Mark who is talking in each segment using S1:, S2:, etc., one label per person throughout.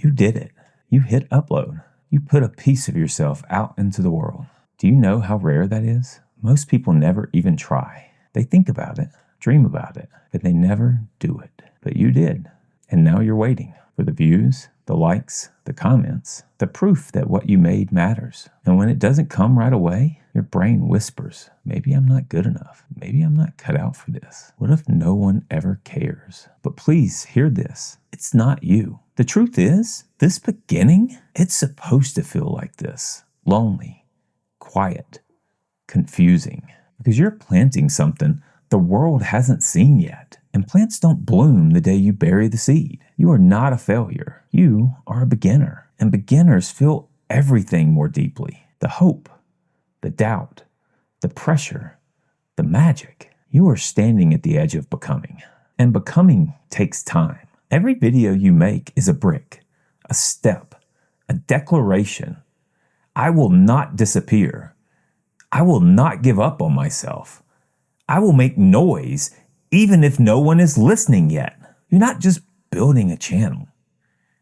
S1: You did it. You hit upload. You put a piece of yourself out into the world. Do you know how rare that is? Most people never even try. They think about it, dream about it, but they never do it. But you did. And now you're waiting for the views, the likes, the comments, the proof that what you made matters. And when it doesn't come right away, your brain whispers, maybe I'm not good enough. Maybe I'm not cut out for this. What if no one ever cares? But please hear this. It's not you. The truth is, this beginning, it's supposed to feel like this. Lonely, quiet, confusing. Because you're planting something the world hasn't seen yet. And plants don't bloom the day you bury the seed. You are not a failure. You are a beginner. And beginners feel everything more deeply. The hope, the doubt, the pressure, the magic. You are standing at the edge of becoming. And becoming takes time. Every video you make is a brick, a step, a declaration. I will not disappear. I will not give up on myself. I will make noise even if no one is listening yet. You're not just building a channel.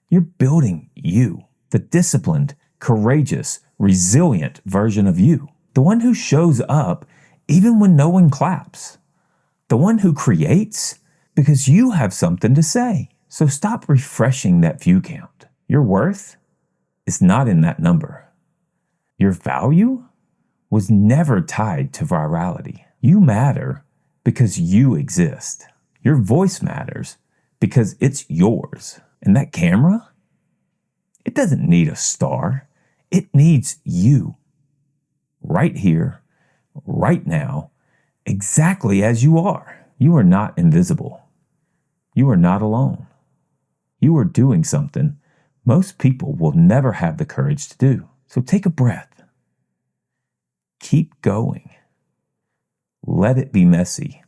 S1: You're building you, the disciplined, courageous, resilient version of you. The one who shows up even when no one claps. The one who creates because you have something to say. So stop refreshing that view count. Your worth is not in that number. Your value was never tied to virality. You matter because you exist. Your voice matters because it's yours. And that camera, it doesn't need a star. It needs you. Right here, right now, exactly as you are. You are not invisible. You are not alone. You are doing something most people will never have the courage to do. So take a breath. Keep going. Let it be messy.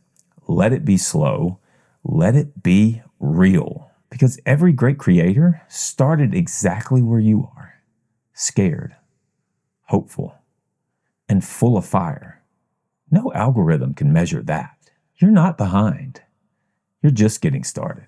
S1: Let it be slow. Let it be real. Because every great creator started exactly where you are. Scared, hopeful, and full of fire. No algorithm can measure that. You're not behind. You're just getting started.